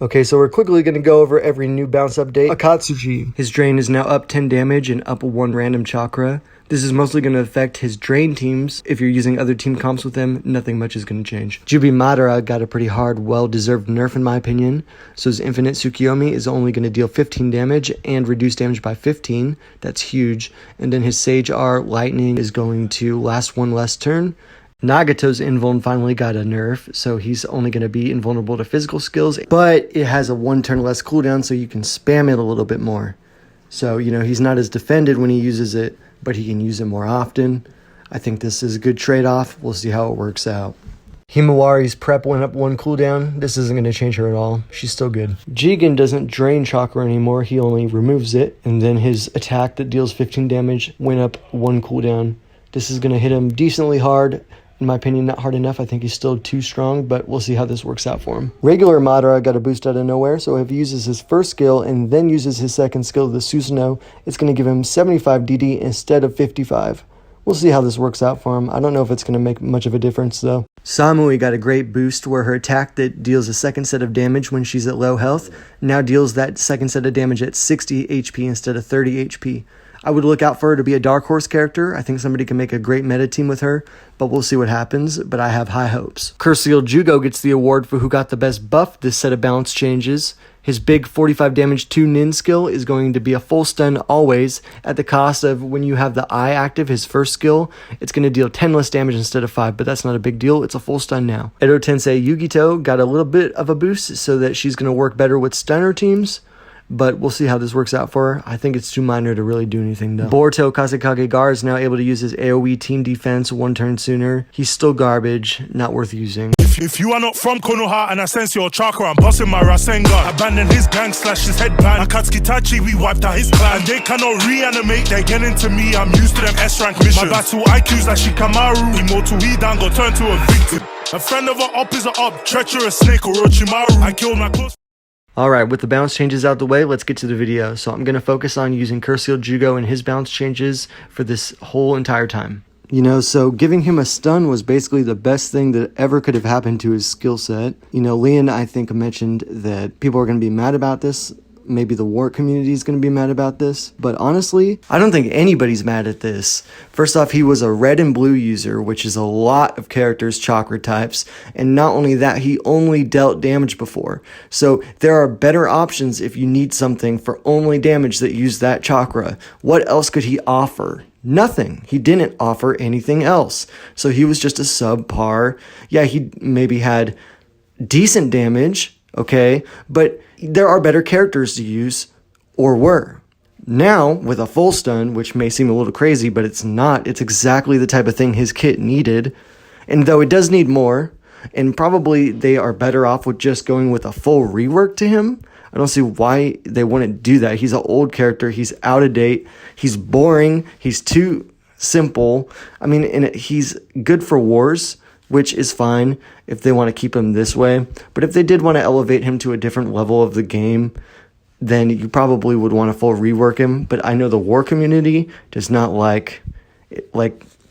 Okay, so we're quickly going to go over every new bounce update. Akatsuji. His drain is now up 10 damage and up 1 random chakra. This is mostly going to affect his drain teams. If you're using other team comps with him, nothing much is going to change. Jubi Madara got a pretty hard, well-deserved nerf in my opinion. So his Infinite Tsukiyomi is only going to deal 15 damage and reduce damage by 15. That's huge. And then his Sage R Lightning is going to last one less turn. Nagato's invuln finally got a nerf, so he's only going to be invulnerable to physical skills, but it has a 1 turn less cooldown, so you can spam it a little bit more. So, he's not as defended when he uses it, but he can use it more often. I think this is a good trade-off. We'll see how it works out. Himawari's prep went up 1 cooldown. This isn't going to change her at all. She's still good. Jigen doesn't drain chakra anymore. He only removes it, and then his attack that deals 15 damage went up 1 cooldown. This is going to hit him decently hard. In my opinion, not hard enough. I think he's still too strong, but we'll see how this works out for him. Regular Madara got a boost out of nowhere, so if he uses his first skill and then uses his second skill, the Susanoo, it's going to give him 75 DD instead of 55. We'll see how this works out for him. I don't know if it's going to make much of a difference, though. Samui got a great boost where her attack that deals a second set of damage when she's at low health now deals that second set of damage at 60 HP instead of 30 HP. I would look out for her to be a Dark Horse character. I think somebody can make a great meta team with her, but we'll see what happens, but I have high hopes. Curseal Jugo gets the award for who got the best buff this set of balance changes. His big 45 damage 2 Nin skill is going to be a full stun always at the cost of when you have the eye active, his first skill, it's going to deal 10 less damage instead of 5, but that's not a big deal. It's a full stun now. Edo Tensei Yugito got a little bit of a boost so that she's going to work better with stunner teams. But we'll see how this works out for her. I think it's too minor to really do anything though. Boruto Kazekage Gar is now able to use his AoE team defense 1 turn sooner. He's still garbage, not worth using. If you are not from Konoha and I sense your chakra, I'm busting my Rasengan. Abandon his gang, slash his headband. Akatsuki Tachi, we wiped out his clan. And they cannot reanimate, they're getting to me. I'm used to them S-rank missions. My battle IQ's like Shikamaru. Immortal Hidan got turned to a victim. A friend of an op is an op, treacherous snake or Orochimaru. I killed my close. Alright, with the bounce changes out the way, let's get to the video. So I'm going to focus on using Curseal Jugo and his bounce changes for this whole entire time. So giving him a stun was basically the best thing that ever could have happened to his skill set. Leon, I think, mentioned that people are going to be mad about this. Maybe the war community is going to be mad about this. But honestly, I don't think anybody's mad at this. First off, he was a red and blue user, which is a lot of characters' chakra types. And not only that, he only dealt damage before. So there are better options if you need something for only damage that use that chakra. What else could he offer? Nothing. He didn't offer anything else. So he was just a subpar. Yeah, he maybe had decent damage. Okay, but there are better characters to use, or were. Now, with a full stun, which may seem a little crazy, but it's not. It's exactly the type of thing his kit needed. And though it does need more, and probably they are better off with just going with a full rework to him, I don't see why they wouldn't do that. He's an old character. He's out of date. He's boring. He's too simple. I mean, and he's good for wars, which is fine if they want to keep him this way. But if they did want to elevate him to a different level of the game, then you probably would want to full rework him. But I know the war community does not like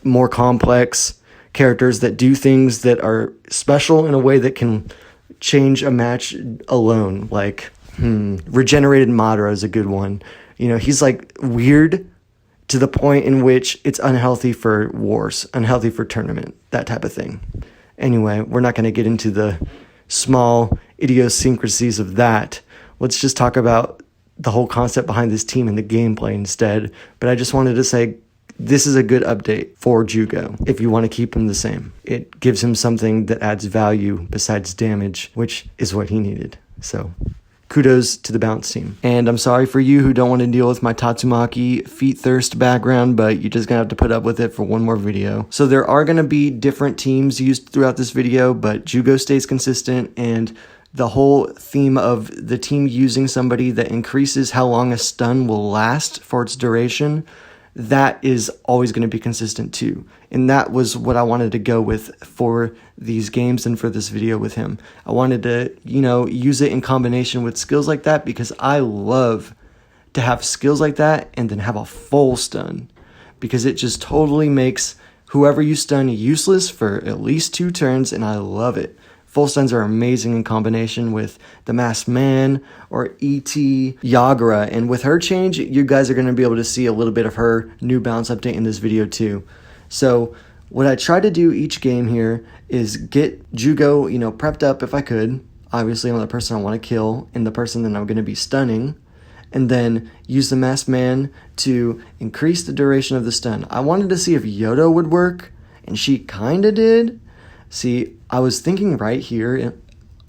more complex characters that do things that are special in a way that can change a match alone. Regenerated Madara is a good one. He's weird to the point in which it's unhealthy for wars, unhealthy for tournament, that type of thing. Anyway, we're not going to get into the small idiosyncrasies of that. Let's just talk about the whole concept behind this team and the gameplay instead. But I just wanted to say this is a good update for Jugo if you want to keep him the same. It gives him something that adds value besides damage, which is what he needed. So kudos to the bounce team. And I'm sorry for you who don't want to deal with my Tatsumaki feet thirst background, but you're just going to have to put up with it for one more video. So there are going to be different teams used throughout this video, but Jugo stays consistent, and the whole theme of the team using somebody that increases how long a stun will last for its duration, that is always going to be consistent too. And that was what I wanted to go with for these games and for this video with him. I wanted to, use it in combination with skills like that because I love to have skills like that and then have a full stun, because it just totally makes whoever you stun useless for at least 2 turns, and I love it. Full stuns are amazing in combination with the Masked Man or E.T. Yagura. And with her change, you guys are going to be able to see a little bit of her new balance update in this video too. So what I try to do each game here is get Jugo, prepped up if I could. Obviously, I'm the person I want to kill and the person that I'm going to be stunning. And then use the Masked Man to increase the duration of the stun. I wanted to see if Yodo would work, and she kind of did. See, I was thinking right here,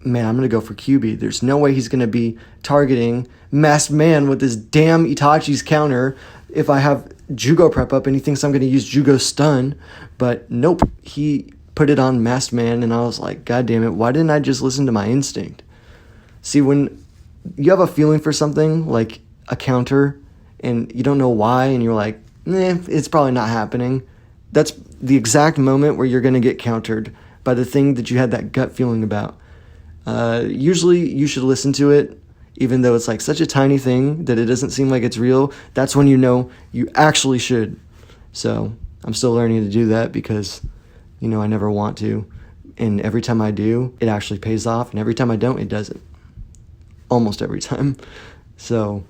man, I'm going to go for QB. There's no way he's going to be targeting Masked Man with this damn Itachi's counter if I have Jugo prep up and he thinks I'm going to use Jugo's stun. But nope, he put it on Masked Man, and I was like, God damn it, why didn't I just listen to my instinct? See, when you have a feeling for something, like a counter, and you don't know why, and you're like, it's probably not happening, that's the exact moment where you're going to get countered by the thing that you had that gut feeling about. Usually you should listen to it, even though it's like such a tiny thing that it doesn't seem like it's real. That's when you know you actually should. So I'm still learning to do that because, I never want to. And every time I do, it actually pays off. And every time I don't, it doesn't. Almost every time. So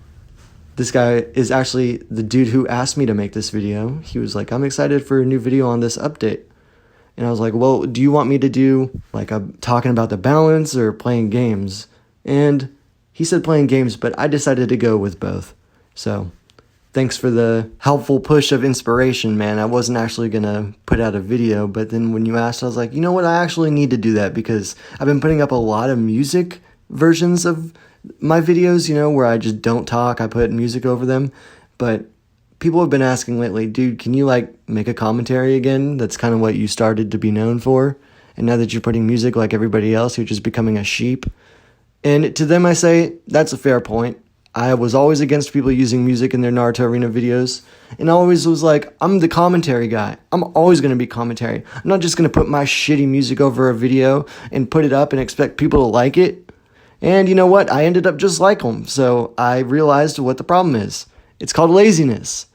this guy is actually the dude who asked me to make this video. He was like, I'm excited for a new video on this update. And I was like, well, do you want me to do like talking about the balance or playing games? And he said playing games, but I decided to go with both. So thanks for the helpful push of inspiration, man. I wasn't actually going to put out a video, but then when you asked, I was like, you know what? I actually need to do that because I've been putting up a lot of music versions of my videos, where I just don't talk. I put music over them. But people have been asking lately, dude, can you make a commentary again? That's kind of what you started to be known for. And now that you're putting music like everybody else, you're just becoming a sheep. And to them I say, that's a fair point. I was always against people using music in their Naruto-Arena videos. And I always was like, I'm the commentary guy. I'm always going to be commentary. I'm not just going to put my shitty music over a video and put it up and expect people to like it. And you know what? I ended up just like them. So I realized what the problem is. It's called laziness.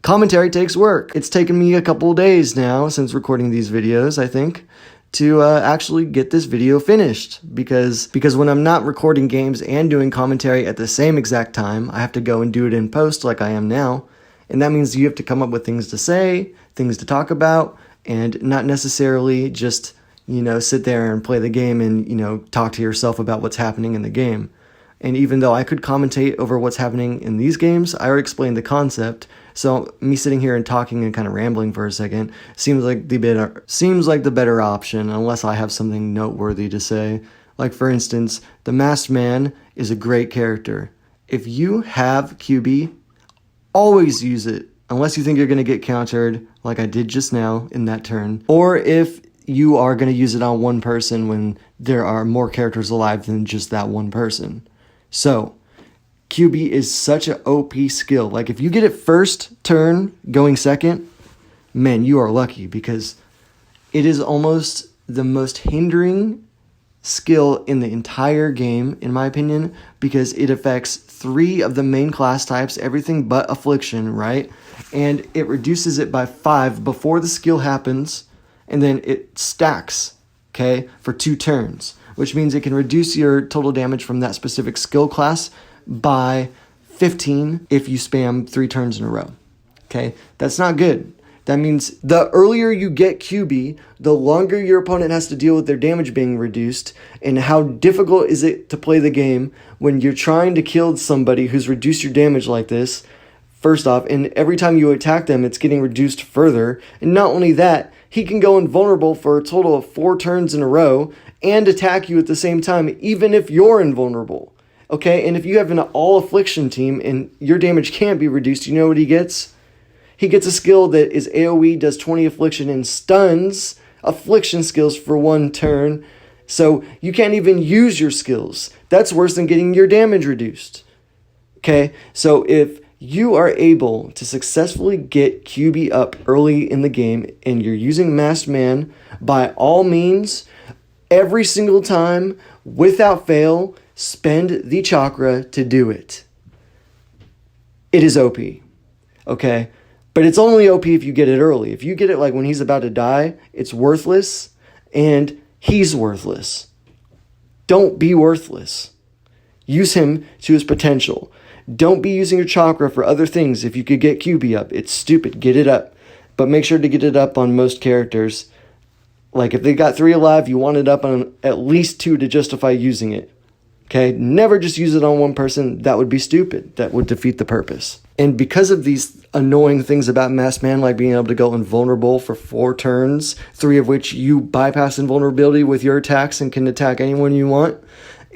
Commentary takes work. It's taken me a couple of days now since recording these videos, I think, to actually get this video finished. Because when I'm not recording games and doing commentary at the same exact time, I have to go and do it in post like I am now. And that means you have to come up with things to say, things to talk about, and not necessarily just, sit there and play the game and, talk to yourself about what's happening in the game. And even though I could commentate over what's happening in these games, I already explained the concept. So me sitting here and talking and kind of rambling for a second seems like the better option, unless I have something noteworthy to say. Like for instance, the Masked Man is a great character. If you have QB, always use it, unless you think you're going to get countered, like I did just now in that turn, or if you are going to use it on one person when there are more characters alive than just that one person. So, QB is such an OP skill. Like, if you get it first turn going second, man, you are lucky because it is almost the most hindering skill in the entire game, in my opinion, because it affects 3 of the main class types, everything but Affliction, right? And it reduces it by 5 before the skill happens, and then it stacks, okay, for 2 turns, which means it can reduce your total damage from that specific skill class by 15 if you spam 3 turns in a row. Okay, that's not good. That means the earlier you get QB, the longer your opponent has to deal with their damage being reduced, and how difficult is it to play the game when you're trying to kill somebody who's reduced your damage like this, first off, and every time you attack them, it's getting reduced further. And not only that, he can go invulnerable for a total of 4 turns in a row and attack you at the same time, even if you're invulnerable. Okay, and if you have an all-affliction team and your damage can't be reduced, you know what he gets? He gets a skill that is AoE, does 20 affliction, and stuns affliction skills for 1 turn. So you can't even use your skills. That's worse than getting your damage reduced. Okay, so if you are able to successfully get QB up early in the game and you're using Masked Man, by all means, every single time, without fail, spend the chakra to do it. It is OP, okay? But it's only OP if you get it early. If you get it like when he's about to die, it's worthless, and He's worthless. Don't be worthless. Use him to his potential. Don't be using your chakra for other things. If you could get QB up, it's stupid. Get it up. But make sure to get it up on most characters. Like if they got 3 alive, you want it up on at least 2 to justify using it. Okay? Never just use it on one person. That would be stupid. That would defeat the purpose. And because of these annoying things about Masked Man, like being able to go invulnerable for 4 turns, 3 of which you bypass invulnerability with your attacks and can attack anyone you want,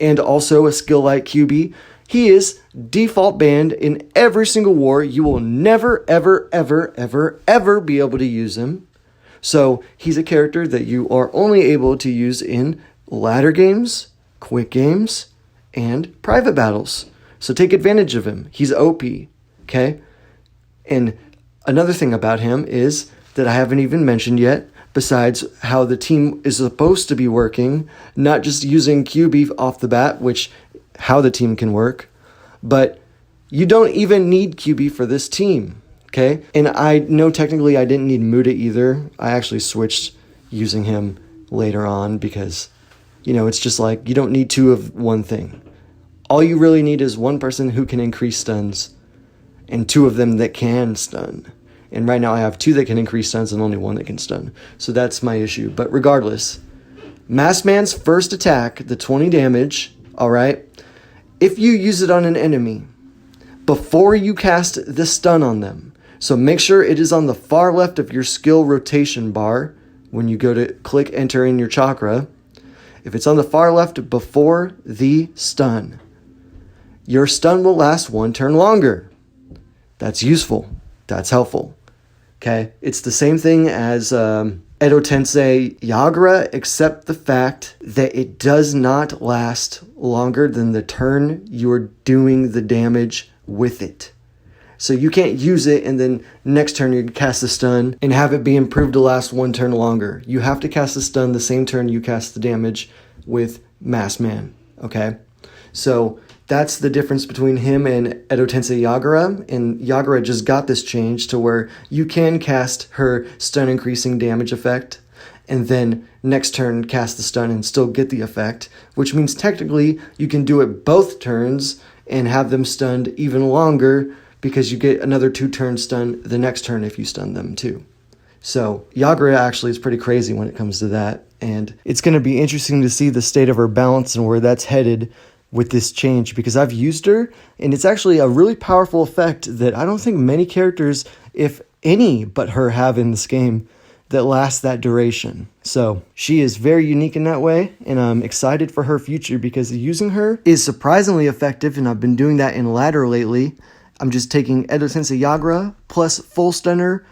and also a skill like QB, he is default banned in every single war. You will never, ever, ever, ever, ever be able to use him. So he's a character that you are only able to use in ladder games, quick games, and private battles. So take advantage of him. He's OP, okay? And another thing about him is that I haven't even mentioned yet, besides how the team is supposed to be working, not just using QB off the bat, which how the team can work, but you don't even need QB for this team, okay? And I know technically I didn't need Muda either. I actually switched using him later on because, it's just like you don't need 2 of one thing. All you really need is one person who can increase stuns and 2 of them that can stun. And right now I have 2 that can increase stuns and only 1 that can stun. So that's my issue. But regardless, Masked Man's first attack, the 20 damage, all right? If you use it on an enemy, before you cast the stun on them, so make sure it is on the far left of your skill rotation bar when you go to click enter in your chakra. If it's on the far left before the stun, your stun will last 1 turn longer. That's useful. That's helpful. Okay, it's the same thing as Edo Tensei Yagura, except the fact that it does not last longer than the turn you're doing the damage with it. So you can't use it and then next turn you cast the stun and have it be improved to last 1 turn longer. You have to cast the stun the same turn you cast the damage with Masked Man. Okay, so that's the difference between him and Edo Tensei Yagura, and Yagura just got this change to where you can cast her stun increasing damage effect, and then next turn cast the stun and still get the effect, which means technically you can do it both turns and have them stunned even longer because you get another 2 turn stun the next turn if you stun them too. So Yagura actually is pretty crazy when it comes to that, and it's going to be interesting to see the state of her balance and where that's headed with this change, because I've used her and it's actually a really powerful effect that I don't think many characters, if any but her, have in this game that lasts that duration. So she is very unique in that way, and I'm excited for her future because using her is surprisingly effective, and I've been doing that in ladder lately. I'm just taking Edo Tensei Yagura plus full stunner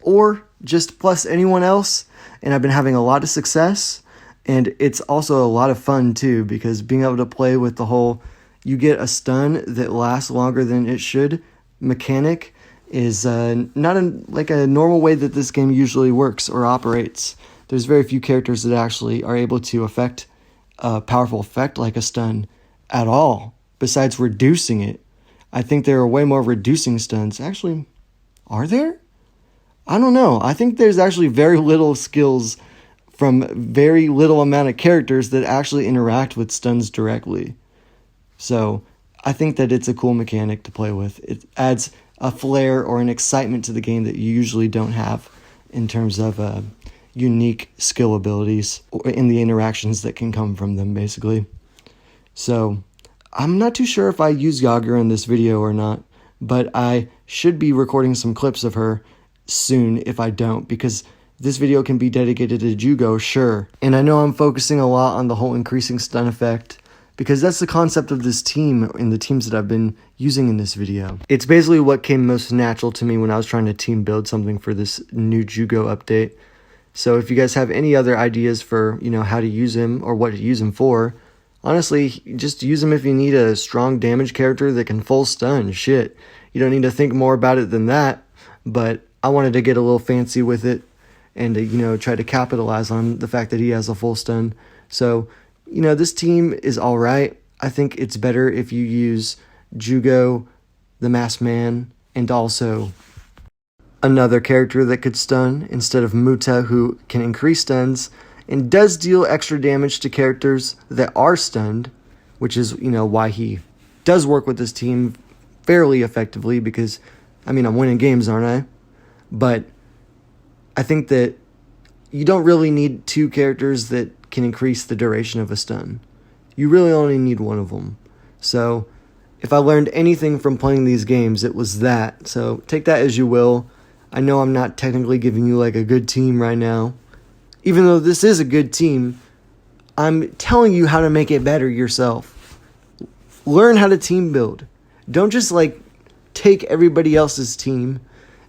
or just plus anyone else, and I've been having a lot of success. And it's also a lot of fun too, because being able to play with the whole you get a stun that lasts longer than it should mechanic is not like a normal way that this game usually works or operates. There's very few characters that actually are able to affect a powerful effect like a stun at all, besides reducing it. I think there are way more reducing stuns. Actually, are there? I don't know. I think there's actually very little skills from very little amount of characters that actually interact with stuns directly. So I think that it's a cool mechanic to play with. It adds a flair or an excitement to the game that you usually don't have in terms of unique skill abilities in the interactions that can come from them, basically. So I'm not too sure if I use Yagura in this video or not, but I should be recording some clips of her soon if I don't, because this video can be dedicated to Jugo, sure. And I know I'm focusing a lot on the whole increasing stun effect, because that's the concept of this team and the teams that I've been using in this video. It's basically what came most natural to me when I was trying to team build something for this new Jugo update. So if you guys have any other ideas for, how to use him or what to use him for, honestly, just use him if you need a strong damage character that can full stun. Shit, you don't need to think more about it than that. But I wanted to get a little fancy with it and try to capitalize on the fact that he has a full stun. So, this team is all right. I think it's better if you use Jugo, the Masked Man, and also Another character that could stun instead of Muta, who can increase stuns and does deal extra damage to characters that are stunned, which is, why he does work with this team fairly effectively because, I'm winning games, aren't I? But I think that you don't really need two characters that can increase the duration of a stun. You really only need one of them. So if I learned anything from playing these games, it was that. So take that as you will. I know I'm not technically giving you like a good team right now. Even though this is a good team, I'm telling you how to make it better yourself. Learn how to team build. Don't just take everybody else's team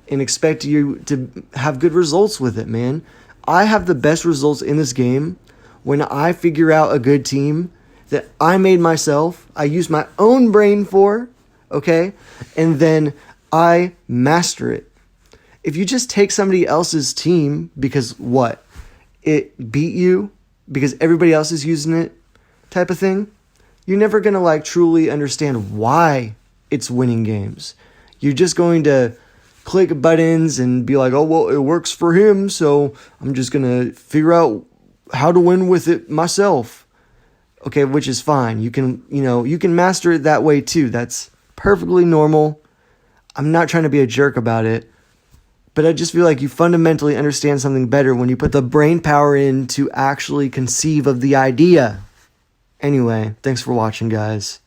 and expect you to have good results with it, man. I have the best results in this game when I figure out a good team that I made myself, I use my own brain for, okay? And then I master it. If you just take somebody else's team because what? It beat you because everybody else is using it type of thing, you're never going to truly understand why it's winning games. You're just going to click buttons and be like, oh, well, it works for him, so I'm just going to figure out how to win with it myself. Okay, which is fine. You can master it that way too. That's perfectly normal. I'm not trying to be a jerk about it. But I just feel like you fundamentally understand something better when you put the brain power in to actually conceive of the idea. Anyway, thanks for watching, guys.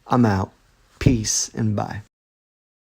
I'm out. Peace and bye.